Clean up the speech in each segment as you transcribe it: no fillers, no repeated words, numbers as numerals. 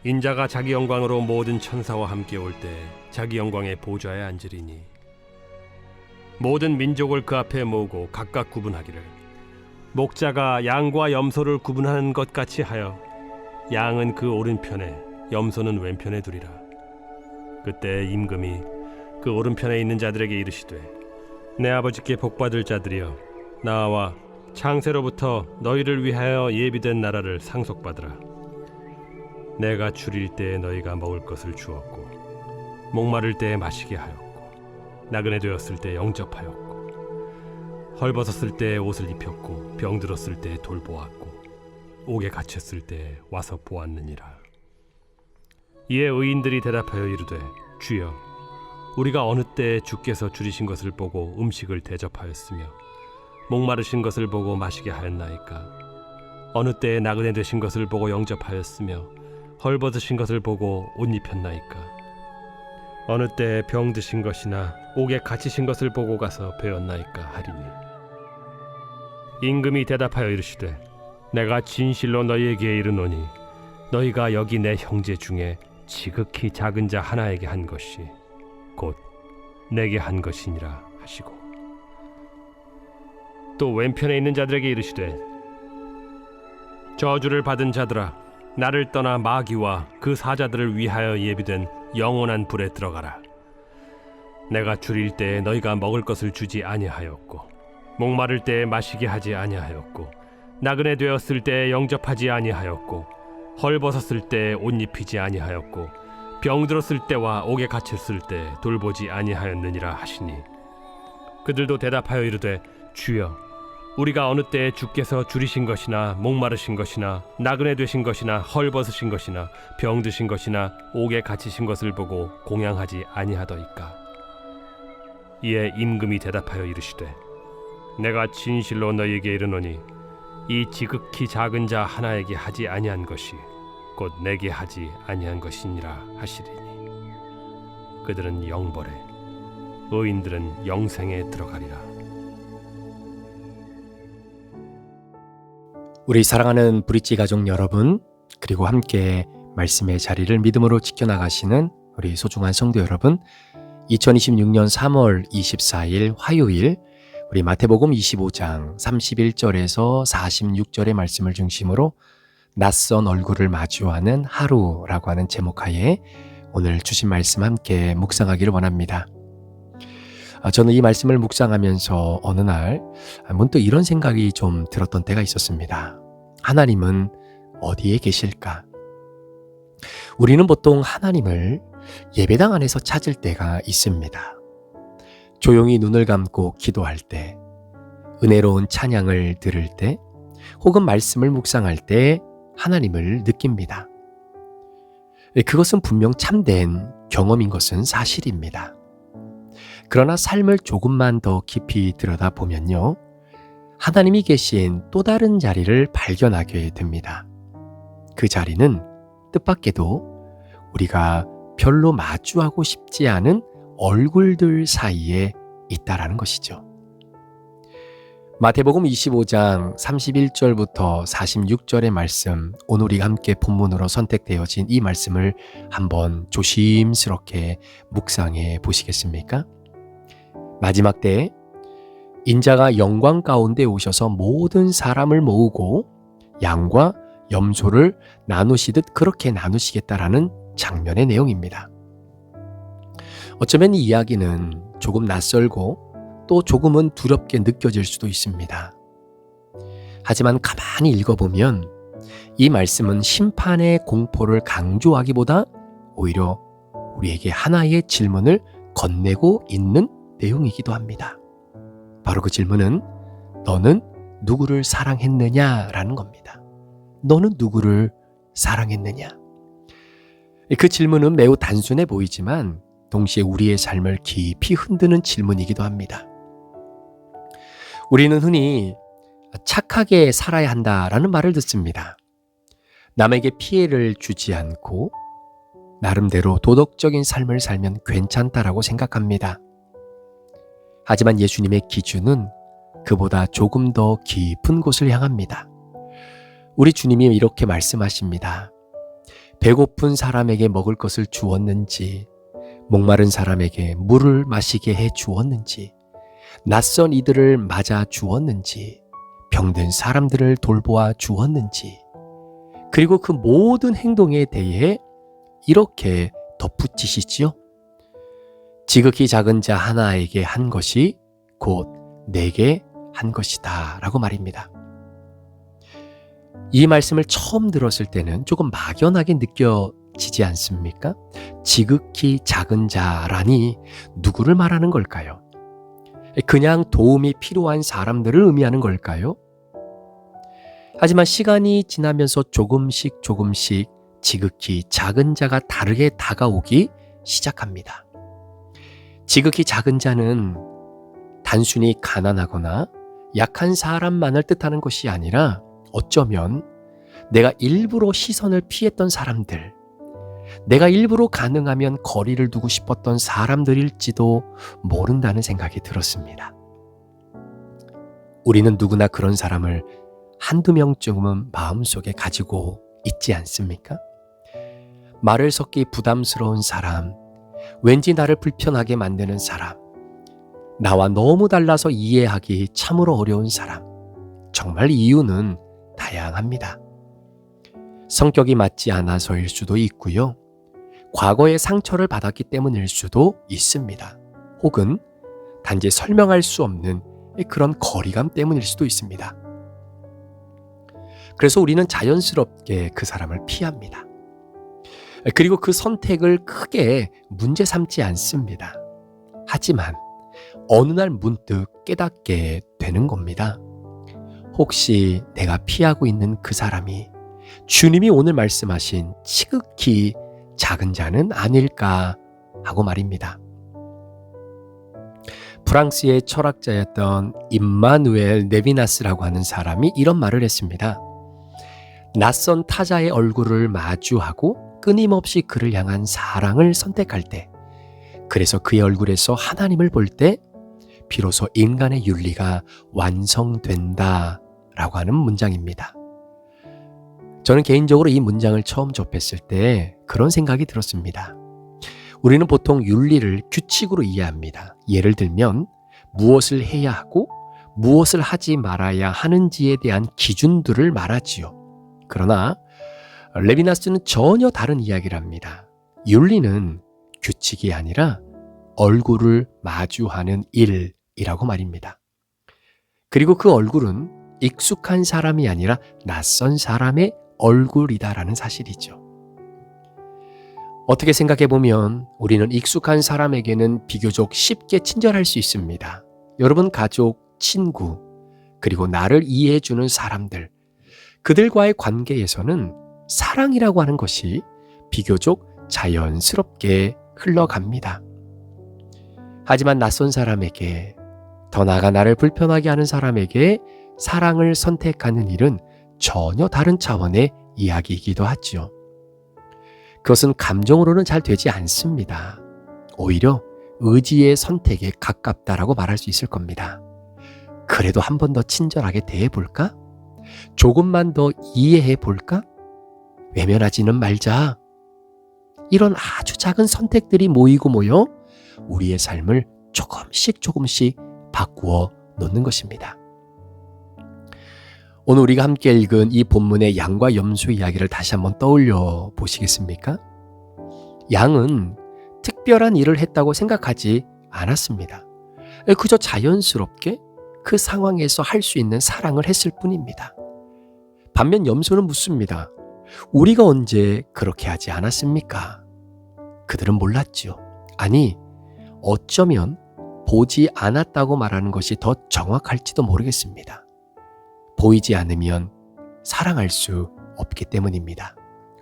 인자가 자기 영광으로 모든 천사와 함께 올 때 자기 영광의 보좌에 앉으리니 모든 민족을 그 앞에 모으고 각각 구분하기를 목자가 양과 염소를 구분하는 것 같이 하여 양은 그 오른편에 염소는 왼편에 두리라. 그때 임금이 그 오른편에 있는 자들에게 이르시되 내 아버지께 복받을 자들이여 나와 창세로부터 너희를 위하여 예비된 나라를 상속받으라. 내가 줄일 때에 너희가 먹을 것을 주었고 목마를 때에 마시게 하였고 나그네 되었을 때 영접하였고 헐벗었을 때 옷을 입혔고 병들었을 때 돌보았고 옥에 갇혔을 때 와서 보았느니라. 이에 의인들이 대답하여 이르되 주여 우리가 어느 때에 주께서 줄이신 것을 보고 음식을 대접하였으며 목마르신 것을 보고 마시게 하였나이까? 어느 때에 나그네 되신 것을 보고 영접하였으며 헐벗으신 것을 보고 옷 입혔나이까? 어느 때에 병드신 것이나 옥에 갇히신 것을 보고 가서 배웠나이까 하리니 임금이 대답하여 이르시되 내가 진실로 너희에게 이르노니 너희가 여기 내 형제 중에 지극히 작은 자 하나에게 한 것이 곧 내게 한 것이니라 하시고 또 왼편에 있는 자들에게 이르시되 저주를 받은 자들아 나를 떠나 마귀와 그 사자들을 위하여 예비된 영원한 불에 들어가라. 내가 줄일 때에 너희가 먹을 것을 주지 아니하였고 목마를 때에 마시게 하지 아니하였고 나그네 되었을 때에 영접하지 아니하였고 헐벗었을 때에 옷 입히지 아니하였고 병들었을 때와 옥에 갇혔을 때 돌보지 아니하였느니라 하시니 그들도 대답하여 이르되 주여 우리가 어느 때에 주께서 줄이신 것이나 목마르신 것이나 나그네 되신 것이나 헐벗으신 것이나 병드신 것이나 옥에 갇히신 것을 보고 공양하지 아니하더이까? 이에 임금이 대답하여 이르시되 내가 진실로 너희에게 이르노니 이 지극히 작은 자 하나에게 하지 아니한 것이 곧 내게 하지 아니한 것이니라 하시리니 그들은 영벌에 의인들은 영생에 들어가리라. 우리 사랑하는 브릿지 가족 여러분, 그리고 함께 말씀의 자리를 믿음으로 지켜나가시는 우리 소중한 성도 여러분, 2026년 3월 24일 화요일 우리 마태복음 25장 31절에서 46절의 말씀을 중심으로 낯선 얼굴을 마주하는 하루라고 하는 제목하에 오늘 주신 말씀 함께 묵상하기를 원합니다. 저는 이 말씀을 묵상하면서 어느 날 문득 이런 생각이 좀 들었던 때가 있었습니다. 하나님은 어디에 계실까? 우리는 보통 하나님을 예배당 안에서 찾을 때가 있습니다. 조용히 눈을 감고 기도할 때, 은혜로운 찬양을 들을 때, 혹은 말씀을 묵상할 때 하나님을 느낍니다. 그것은 분명 참된 경험인 것은 사실입니다. 그러나 삶을 조금만 더 깊이 들여다보면요, 하나님이 계신 또 다른 자리를 발견하게 됩니다. 그 자리는 뜻밖에도 우리가 별로 마주하고 싶지 않은 얼굴들 사이에 있다라는 것이죠. 마태복음 25장 31절부터 46절의 말씀, 오늘 우리가 함께 본문으로 선택되어진 이 말씀을 한번 조심스럽게 묵상해 보시겠습니까? 마지막 때에 인자가 영광 가운데 오셔서 모든 사람을 모으고 양과 염소를 나누시듯 그렇게 나누시겠다라는 장면의 내용입니다. 어쩌면 이 이야기는 조금 낯설고 또 조금은 두렵게 느껴질 수도 있습니다. 하지만 가만히 읽어보면 이 말씀은 심판의 공포를 강조하기보다 오히려 우리에게 하나의 질문을 건네고 있는 내용이기도 합니다. 바로 그 질문은 너는 누구를 사랑했느냐라는 겁니다. 너는 누구를 사랑했느냐? 그 질문은 매우 단순해 보이지만 동시에 우리의 삶을 깊이 흔드는 질문이기도 합니다. 우리는 흔히 착하게 살아야 한다라는 말을 듣습니다. 남에게 피해를 주지 않고 나름대로 도덕적인 삶을 살면 괜찮다라고 생각합니다. 하지만 예수님의 기준은 그보다 조금 더 깊은 곳을 향합니다. 우리 주님이 이렇게 말씀하십니다. 배고픈 사람에게 먹을 것을 주었는지, 목마른 사람에게 물을 마시게 해 주었는지, 낯선 이들을 맞아 주었는지, 병든 사람들을 돌보아 주었는지, 그리고 그 모든 행동에 대해 이렇게 덧붙이시지요. 지극히 작은 자 하나에게 한 것이 곧 내게 한 것이다 라고 말입니다. 이 말씀을 처음 들었을 때는 조금 막연하게 느껴지지 않습니까? 지극히 작은 자라니 누구를 말하는 걸까요? 그냥 도움이 필요한 사람들을 의미하는 걸까요? 하지만 시간이 지나면서 조금씩 지극히 작은 자가 다르게 다가오기 시작합니다. 지극히 작은 자는 단순히 가난하거나 약한 사람만을 뜻하는 것이 아니라 어쩌면 내가 일부러 시선을 피했던 사람들, 내가 일부러 가능하면 거리를 두고 싶었던 사람들일지도 모른다는 생각이 들었습니다. 우리는 누구나 그런 사람을 한두 명쯤은 마음속에 가지고 있지 않습니까? 말을 섞기 부담스러운 사람, 왠지 나를 불편하게 만드는 사람, 나와 너무 달라서 이해하기 참으로 어려운 사람. 정말 이유는 다양합니다. 성격이 맞지 않아서일 수도 있고요. 과거의 상처를 받았기 때문일 수도 있습니다. 혹은 단지 설명할 수 없는 그런 거리감 때문일 수도 있습니다. 그래서 우리는 자연스럽게 그 사람을 피합니다. 그리고 그 선택을 크게 문제 삼지 않습니다. 하지만 어느 날 문득 깨닫게 되는 겁니다. 혹시 내가 피하고 있는 그 사람이 주님이 오늘 말씀하신 지극히 작은 자는 아닐까 하고 말입니다. 프랑스의 철학자였던 임마누엘 네비나스라고 하는 사람이 이런 말을 했습니다. 낯선 타자의 얼굴을 마주하고 끊임없이 그를 향한 사랑을 선택할 때, 그래서 그의 얼굴에서 하나님을 볼 때 비로소 인간의 윤리가 완성된다 라고 하는 문장입니다. 저는 개인적으로 이 문장을 처음 접했을 때 그런 생각이 들었습니다. 우리는 보통 윤리를 규칙으로 이해합니다. 예를 들면 무엇을 해야 하고 무엇을 하지 말아야 하는지에 대한 기준들을 말하지요. 그러나 레비나스는 전혀 다른 이야기를 합니다. 윤리는 규칙이 아니라 얼굴을 마주하는 일이라고 말입니다. 그리고 그 얼굴은 익숙한 사람이 아니라 낯선 사람의 얼굴이다라는 사실이죠. 어떻게 생각해보면 우리는 익숙한 사람에게는 비교적 쉽게 친절할 수 있습니다. 여러분 가족, 친구, 그리고 나를 이해해주는 사람들, 그들과의 관계에서는 사랑이라고 하는 것이 비교적 자연스럽게 흘러갑니다. 하지만 낯선 사람에게, 더 나아가 나를 불편하게 하는 사람에게 사랑을 선택하는 일은 전혀 다른 차원의 이야기이기도 하죠. 그것은 감정으로는 잘 되지 않습니다. 오히려 의지의 선택에 가깝다라고 말할 수 있을 겁니다. 그래도 한 번 더 친절하게 대해볼까? 조금만 더 이해해볼까? 외면하지는 말자. 이런 아주 작은 선택들이 모이고 모여 우리의 삶을 조금씩 바꾸어 놓는 것입니다. 오늘 우리가 함께 읽은 이 본문의 양과 염소 이야기를 다시 한번 떠올려 보시겠습니까? 양은 특별한 일을 했다고 생각하지 않았습니다. 그저 자연스럽게 그 상황에서 할 수 있는 사랑을 했을 뿐입니다. 반면 염소는 묻습니다. 우리가 언제 그렇게 하지 않았습니까? 그들은 몰랐지요. 아니, 어쩌면 보지 않았다고 말하는 것이 더 정확할지도 모르겠습니다. 보이지 않으면 사랑할 수 없기 때문입니다.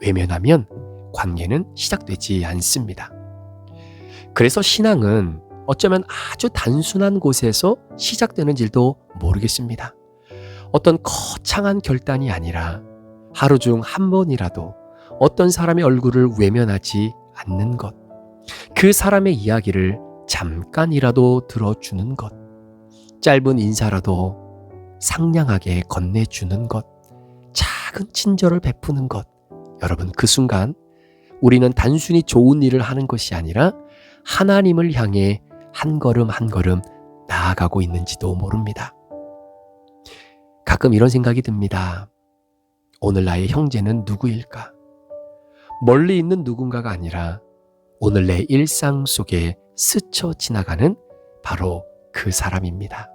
외면하면 관계는 시작되지 않습니다. 그래서 신앙은 어쩌면 아주 단순한 곳에서 시작되는 줄도 모르겠습니다. 어떤 거창한 결단이 아니라 하루 중 한 번이라도 어떤 사람의 얼굴을 외면하지 않는 것, 그 사람의 이야기를 잠깐이라도 들어주는 것, 짧은 인사라도 상냥하게 건네주는 것, 작은 친절을 베푸는 것, 여러분 그 순간 우리는 단순히 좋은 일을 하는 것이 아니라 하나님을 향해 한 걸음 한 걸음 나아가고 있는지도 모릅니다. 가끔 이런 생각이 듭니다. 오늘 나의 형제는 누구일까? 멀리 있는 누군가가 아니라 오늘 내 일상 속에 스쳐 지나가는 바로 그 사람입니다.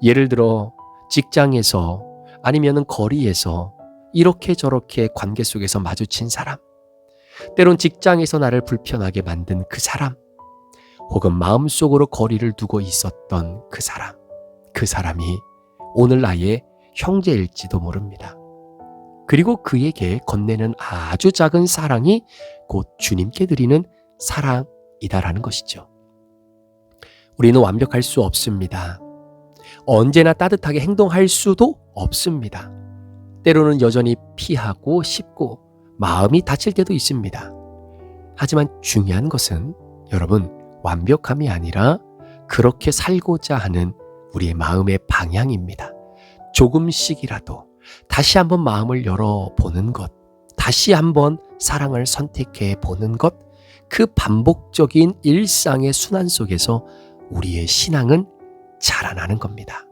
예를 들어 직장에서 아니면 거리에서 이렇게 저렇게 관계 속에서 마주친 사람, 때론 직장에서 나를 불편하게 만든 그 사람, 혹은 마음속으로 거리를 두고 있었던 그 사람이 오늘 나의 형제일지도 모릅니다. 그리고 그에게 건네는 아주 작은 사랑이 곧 주님께 드리는 사랑이다라는 것이죠. 우리는 완벽할 수 없습니다. 언제나 따뜻하게 행동할 수도 없습니다. 때로는 여전히 피하고 싶고 마음이 다칠 때도 있습니다. 하지만 중요한 것은 여러분, 완벽함이 아니라 그렇게 살고자 하는 우리의 마음의 방향입니다. 조금씩이라도 다시 한번 마음을 열어보는 것, 다시 한번 사랑을 선택해 보는 것, 그 반복적인 일상의 순환 속에서 우리의 신앙은 자라나는 겁니다.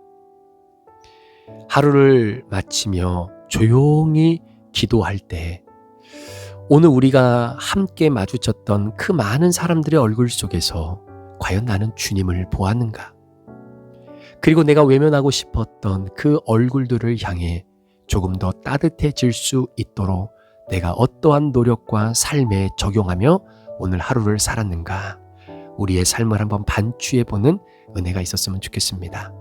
하루를 마치며 조용히 기도할 때 오늘 우리가 함께 마주쳤던 그 많은 사람들의 얼굴 속에서 과연 나는 주님을 보았는가? 그리고 내가 외면하고 싶었던 그 얼굴들을 향해 조금 더 따뜻해질 수 있도록 내가 어떠한 노력과 삶에 적용하며 오늘 하루를 살았는가? 우리의 삶을 한번 반추해보는 은혜가 있었으면 좋겠습니다.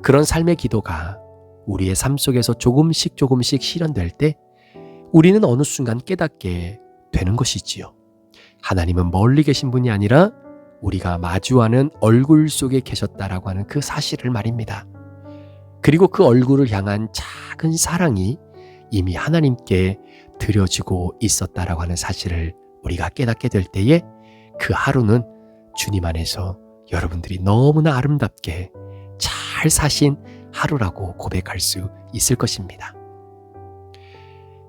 그런 삶의 기도가 우리의 삶 속에서 조금씩 실현될 때 우리는 어느 순간 깨닫게 되는 것이지요. 하나님은 멀리 계신 분이 아니라 우리가 마주하는 얼굴 속에 계셨다라고 하는 그 사실을 말입니다. 그리고 그 얼굴을 향한 작은 사랑이 이미 하나님께 드려지고 있었다라고 하는 사실을 우리가 깨닫게 될 때에 그 하루는 주님 안에서 여러분들이 너무나 아름답게 잘 사신 하루라고 고백할 수 있을 것입니다.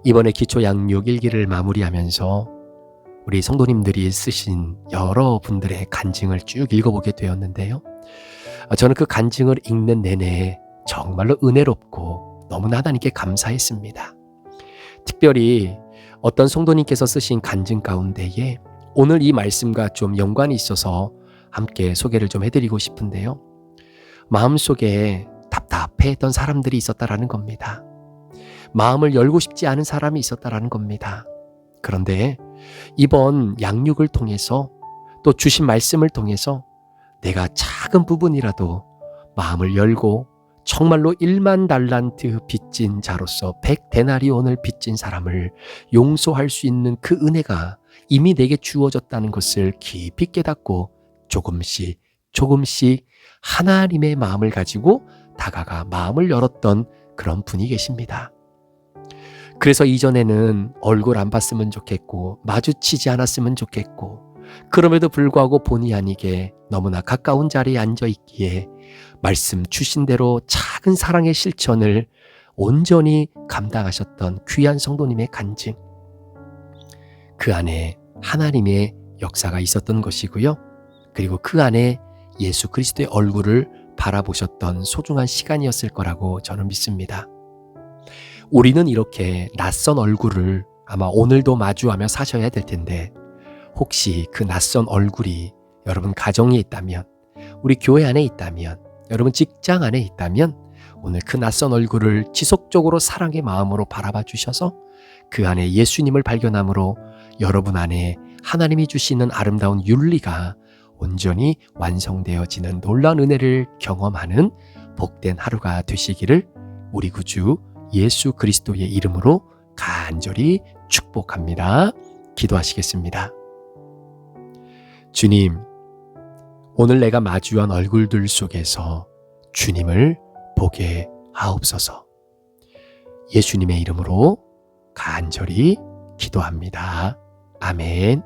이번에 기초 양육 1기를 마무리하면서 우리 성도님들이 쓰신 여러분들의 간증을 쭉 읽어보게 되었는데요. 저는 그 간증을 읽는 내내 정말로 은혜롭고 너무나 하나님께 감사했습니다. 특별히 어떤 성도님께서 쓰신 간증 가운데에 오늘 이 말씀과 좀 연관이 있어서 함께 소개를 좀 해드리고 싶은데요. 마음속에 답답해했던 사람들이 있었다라는 겁니다. 마음을 열고 싶지 않은 사람이 있었다라는 겁니다. 그런데 이번 양육을 통해서 또 주신 말씀을 통해서 내가 작은 부분이라도 마음을 열고 정말로 1만 달란트 빚진 자로서 100데나리온을 빚진 사람을 용서할 수 있는 그 은혜가 이미 내게 주어졌다는 것을 깊이 깨닫고 조금씩 하나님의 마음을 가지고 다가가 마음을 열었던 그런 분이 계십니다. 그래서 이전에는 얼굴 안 봤으면 좋겠고 마주치지 않았으면 좋겠고 그럼에도 불구하고 본의 아니게 너무나 가까운 자리에 앉아 있기에 말씀 주신 대로 작은 사랑의 실천을 온전히 감당하셨던 귀한 성도님의 간증, 그 안에 하나님의 역사가 있었던 것이고요. 그리고 그 안에 예수 그리스도의 얼굴을 바라보셨던 소중한 시간이었을 거라고 저는 믿습니다. 우리는 이렇게 낯선 얼굴을 아마 오늘도 마주하며 사셔야 될 텐데 혹시 그 낯선 얼굴이 여러분 가정에 있다면, 우리 교회 안에 있다면, 여러분 직장 안에 있다면 오늘 그 낯선 얼굴을 지속적으로 사랑의 마음으로 바라봐 주셔서 그 안에 예수님을 발견함으로 여러분 안에 하나님이 주시는 아름다운 윤리가 온전히 완성되어지는 놀라운 은혜를 경험하는 복된 하루가 되시기를 우리 구주 예수 그리스도의 이름으로 간절히 축복합니다. 기도하시겠습니다. 주님, 오늘 내가 마주한 얼굴들 속에서 주님을 보게 하옵소서. 예수님의 이름으로 간절히 기도합니다. 아멘.